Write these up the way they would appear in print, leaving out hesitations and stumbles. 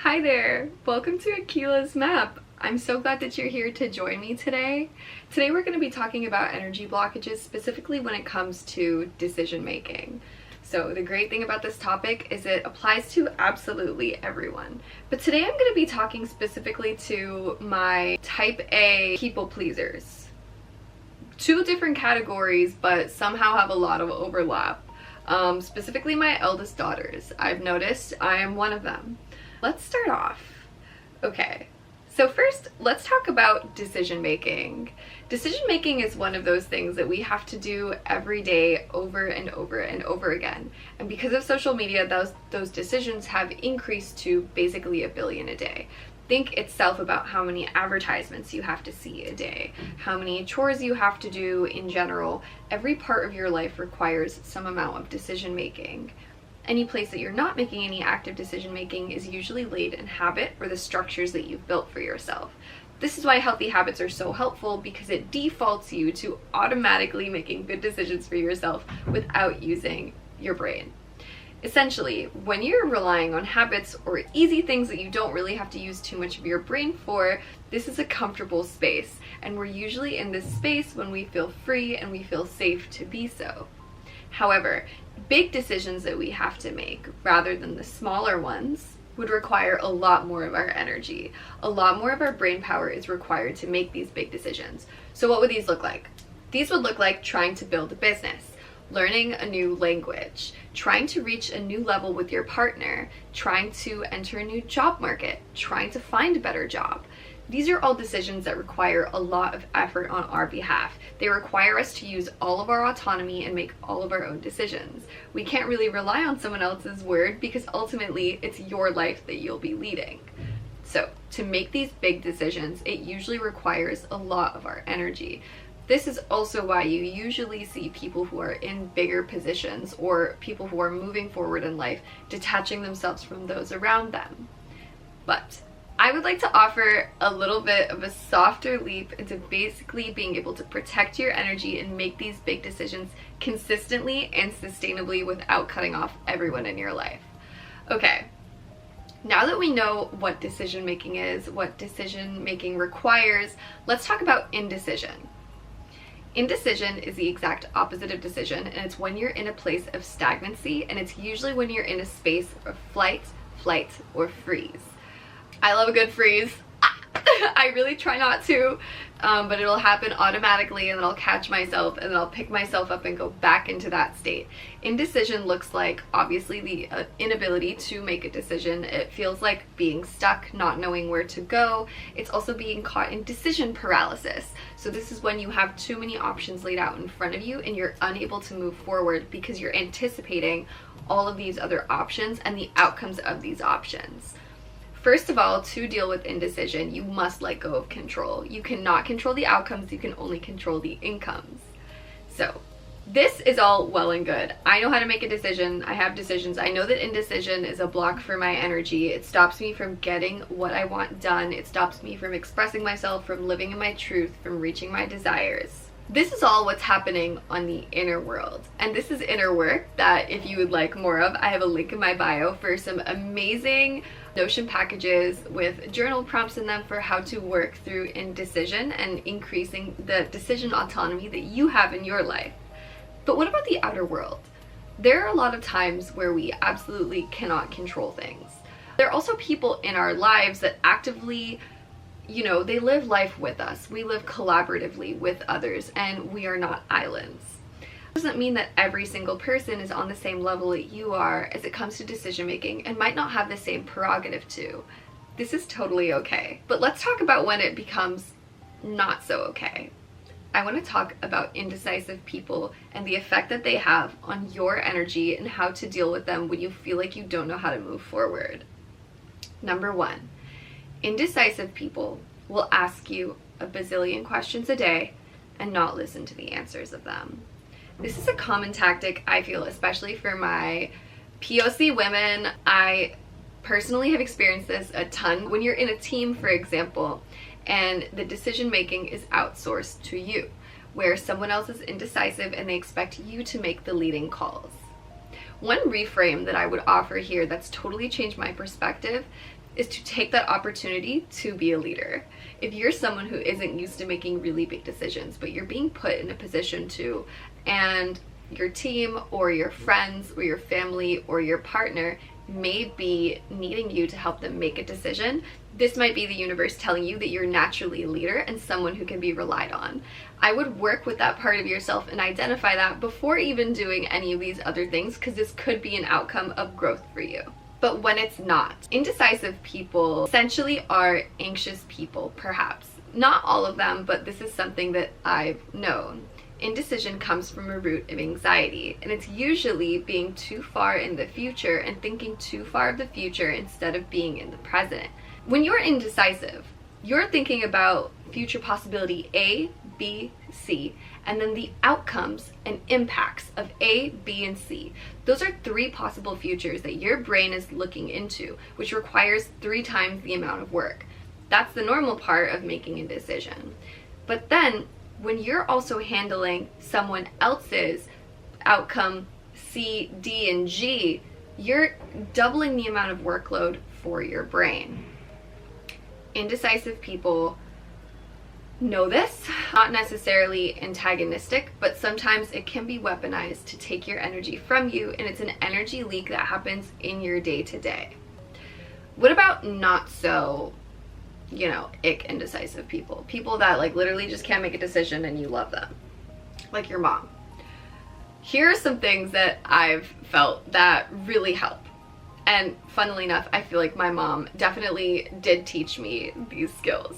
Hi there! Welcome to Akila's Map. I'm so glad that you're here to join me today. Today we're going to be talking about energy blockages, specifically when it comes to decision making. So the great thing about this topic is it applies to absolutely everyone. But today I'm going to be talking specifically to my type A people pleasers. Two different categories, but somehow have a lot of overlap. Specifically my eldest daughters. I've noticed I am one of them. Let's start off. Okay, so first let's talk about decision making. Decision making is one of those things that we have to do every day over and over and over again. And because of social media, those decisions have increased to basically a billion a day. Think itself about how many advertisements you have to see a day, how many chores you have to do in general. Every part of your life requires some amount of decision making. Any place that you're not making any active decision making is usually laid in habit or the structures that you've built for yourself. This is why healthy habits are so helpful, because it defaults you to automatically making good decisions for yourself without using your brain. Essentially, when you're relying on habits or easy things that you don't really have to use too much of your brain for, this is a comfortable space, and we're usually in this space when we feel free and we feel safe to be so. However, big decisions that we have to make, rather than the smaller ones, would require a lot more of our energy. A lot more of our brain power is required to make these big decisions. So what would these look like? These would look like trying to build a business, learning a new language, trying to reach a new level with your partner, trying to enter a new job market, trying to find a better job. These are all decisions that require a lot of effort on our behalf. They require us to use all of our autonomy and make all of our own decisions. We can't really rely on someone else's word, because ultimately it's your life that you'll be leading. So to make these big decisions, it usually requires a lot of our energy. This is also why you usually see people who are in bigger positions or people who are moving forward in life detaching themselves from those around them. But I would like to offer a little bit of a softer leap into basically being able to protect your energy and make these big decisions consistently and sustainably without cutting off everyone in your life. Okay, now that we know what decision making is, what decision making requires, let's talk about indecision. Indecision is the exact opposite of decision, and it's when you're in a place of stagnancy, and it's usually when you're in a space of flight, or freeze. I love a good freeze. I really try not to, but it'll happen automatically, and then I'll catch myself and then I'll pick myself up and go back into that state. Indecision looks like, obviously, the inability to make a decision. It feels like being stuck, not knowing where to go. It's also being caught in decision paralysis. So this is when you have too many options laid out in front of you and you're unable to move forward because you're anticipating all of these other options and the outcomes of these options. First of all, to deal with indecision, you must let go of control. You cannot control the outcomes, you can only control the incomes. So this is all well and good. I know how to make a decision. I have decisions. I know that indecision is a block for my energy. It stops me from getting what I want done. It stops me from expressing myself, from living in my truth, from reaching my desires. This is all what's happening on the inner world. And this is inner work that, if you would like more of, I have a link in my bio for some amazing Notion packages with journal prompts in them for how to work through indecision and increasing the decision autonomy that you have in your life. But what about the outer world? There are a lot of times where we absolutely cannot control things. There are also people in our lives that actively, they live life with us. We live collaboratively with others, and we are not islands. Doesn't mean that every single person is on the same level that you are as it comes to decision making and might not have the same prerogative too. This is totally okay. But let's talk about when it becomes not so okay. I want to talk about indecisive people and the effect that they have on your energy and how to deal with them when you feel like you don't know how to move forward. Number one, indecisive people will ask you a bazillion questions a day and not listen to the answers of them. This is a common tactic, I feel, especially for my POC women. I personally have experienced this a ton. When you're in a team, for example, and the decision making is outsourced to you, where someone else is indecisive and they expect you to make the leading calls. One reframe that I would offer here that's totally changed my perspective is to take that opportunity to be a leader. If you're someone who isn't used to making really big decisions, but you're being put in a position to, and your team or your friends or your family or your partner may be needing you to help them make a decision, this might be the universe telling you that you're naturally a leader and someone who can be relied on. I would work with that part of yourself and identify that before even doing any of these other things, because this could be an outcome of growth for you. But when it's not, indecisive people essentially are anxious people, perhaps. Not all of them, but this is something that I've known. Indecision comes from a root of anxiety, and it's usually being too far in the future and thinking too far of the future instead of being in the present. When you're indecisive, you're thinking about future possibility A, B, C, and then the outcomes and impacts of A, B, and C. Those are 3 possible futures that your brain is looking into, which requires 3 times the amount of work. That's the normal part of making a decision. But then, when you're also handling someone else's outcome C, D, and G, you're doubling the amount of workload for your brain. Indecisive people know this, not necessarily antagonistic, but sometimes it can be weaponized to take your energy from you, and it's an energy leak that happens in your day-to-day. What about not so, indecisive people? People that like literally just can't make a decision and you love them. Like your mom. Here are some things that I've felt that really help. And funnily enough, I feel like my mom definitely did teach me these skills.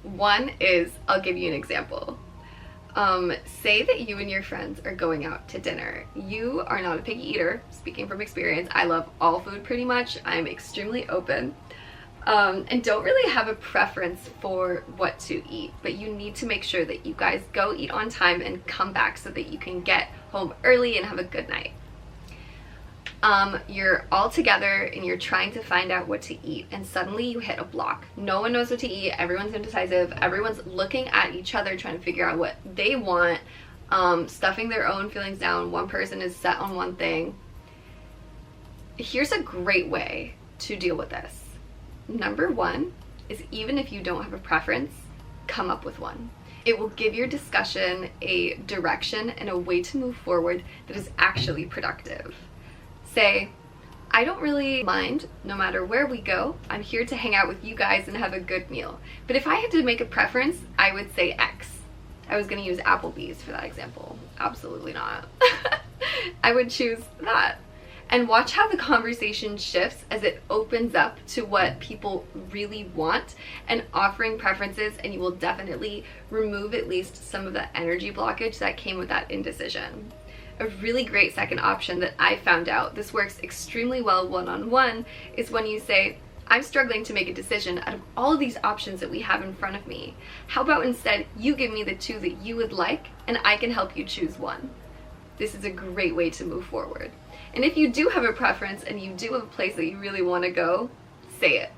One is, I'll give you an example. Say that you and your friends are going out to dinner. You are not a picky eater, speaking from experience. I love all food pretty much. I'm extremely open. And don't really have a preference for what to eat, but you need to make sure that you guys go eat on time and come back so that you can get home early and have a good night. You're all together and you're trying to find out what to eat, and suddenly you hit a block. No one knows what to eat, everyone's indecisive, everyone's looking at each other trying to figure out what they want, stuffing their own feelings down. One person is set on one thing. Here's a great way to deal with this. Number 1 is, even if you don't have a preference, come up with one. It will give your discussion a direction and a way to move forward that is actually productive. Say, I don't really mind no matter where we go. I'm here to hang out with you guys and have a good meal. But if I had to make a preference, I would say X. I was going to use Applebee's for that example. Absolutely not. I would choose that. And watch how the conversation shifts as it opens up to what people really want and offering preferences, and you will definitely remove at least some of the energy blockage that came with that indecision. A really great second option that I found out, this works extremely well one-on-one, is when you say, I'm struggling to make a decision out of all of these options that we have in front of me. How about instead you give me the 2 that you would like and I can help you choose one. This is a great way to move forward. And if you do have a preference and you do have a place that you really want to go, say it.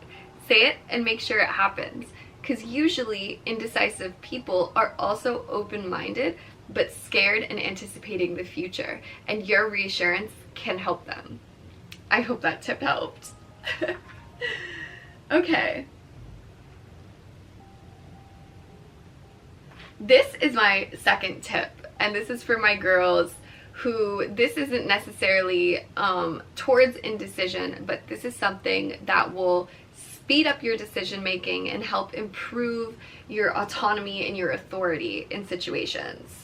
Say it and make sure it happens. Because usually indecisive people are also open-minded but scared and anticipating the future, and your reassurance can help them. I hope that tip helped. Okay. This is my second tip, and this is for my girls who, this isn't necessarily towards indecision, but this is something that will speed up your decision making and help improve your autonomy and your authority in situations.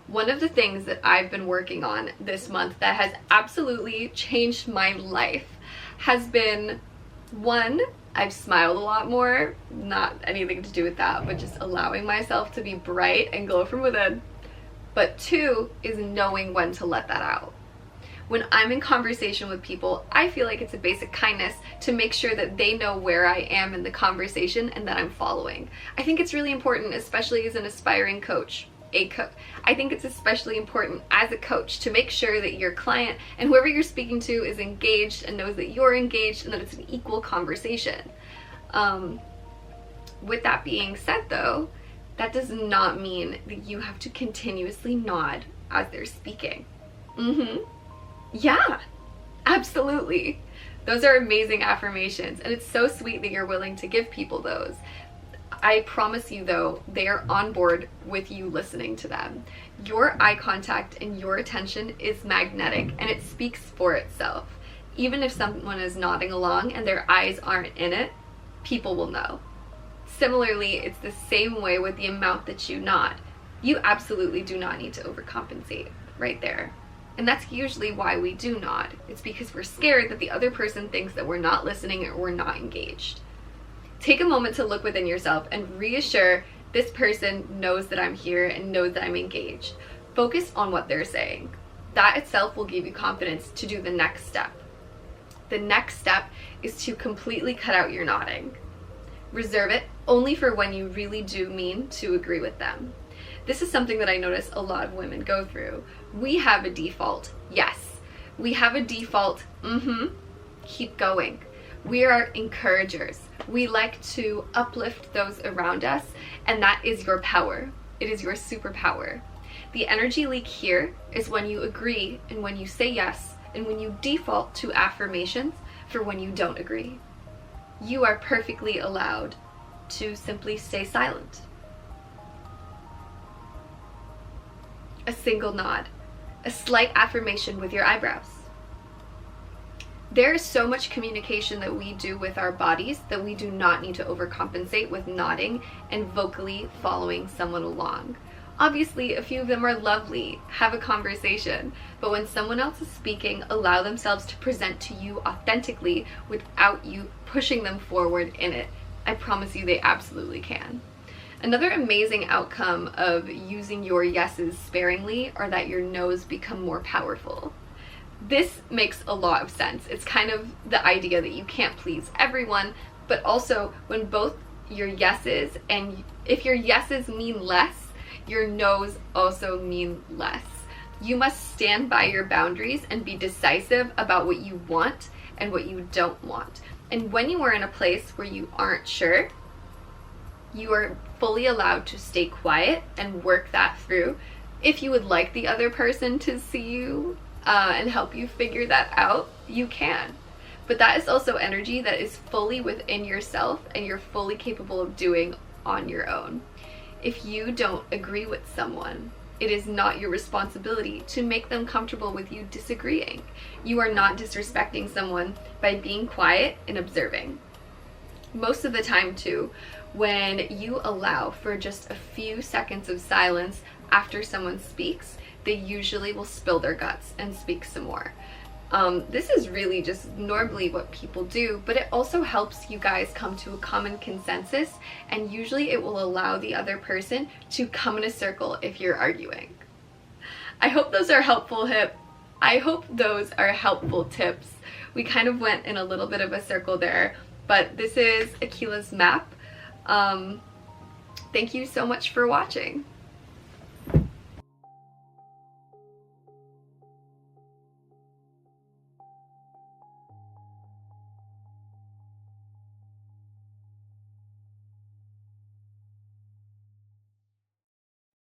One of the things that I've been working on this month that has absolutely changed my life has been, 1, I've smiled a lot more, not anything to do with that, but just allowing myself to be bright and glow from within. But 2 is knowing when to let that out. When I'm in conversation with people, I feel like it's a basic kindness to make sure that they know where I am in the conversation and that I'm following. I think it's really important, especially as an aspiring coach. I think it's especially important as a coach to make sure that your client and whoever you're speaking to is engaged and knows that you're engaged and that it's an equal conversation. With that being said though, that does not mean that you have to continuously nod as they're speaking. Yeah, absolutely. Those are amazing affirmations, and it's so sweet that you're willing to give people those. I promise you though, they are on board with you listening to them. Your eye contact and your attention is magnetic, and it speaks for itself. Even if someone is nodding along and their eyes aren't in it, people will know. Similarly, it's the same way with the amount that you nod. You absolutely do not need to overcompensate right there. And that's usually why we do nod. It's because we're scared that the other person thinks that we're not listening or we're not engaged. Take a moment to look within yourself and reassure this person knows that I'm here and knows that I'm engaged. Focus on what they're saying. That itself will give you confidence to do the next step. The next step is to completely cut out your nodding. Reserve it only for when you really do mean to agree with them. This is something that I notice a lot of women go through. We have a default, yes. We have a default, keep going. We are encouragers. We like to uplift those around us, and that is your power. It is your superpower. The energy leak here is when you agree and when you say yes, and when you default to affirmations for when you don't agree. You are perfectly allowed to simply stay silent. A single nod, a slight affirmation with your eyebrows. There is so much communication that we do with our bodies that we do not need to overcompensate with nodding and vocally following someone along. Obviously, a few of them are lovely, have a conversation, but when someone else is speaking, allow themselves to present to you authentically without you pushing them forward in it. I promise you they absolutely can. Another amazing outcome of using your yeses sparingly are that your no's become more powerful. This makes a lot of sense. It's kind of the idea that you can't please everyone, but also when both your yeses and if your yeses mean less, your no's also mean less. You must stand by your boundaries and be decisive about what you want and what you don't want. And when you are in a place where you aren't sure, you are fully allowed to stay quiet and work that through. If you would like the other person to see you and help you figure that out, you can. But that is also energy that is fully within yourself and you're fully capable of doing on your own. If you don't agree with someone, it is not your responsibility to make them comfortable with you disagreeing. You are not disrespecting someone by being quiet and observing. Most of the time too, when you allow for just a few seconds of silence after someone speaks, they usually will spill their guts and speak some more. This is really just normally what people do, but it also helps you guys come to a common consensus, and usually it will allow the other person to come in a circle if you're arguing. I hope those are helpful tips. We kind of went in a little bit of a circle there, but this is Akila's map. Thank you so much for watching.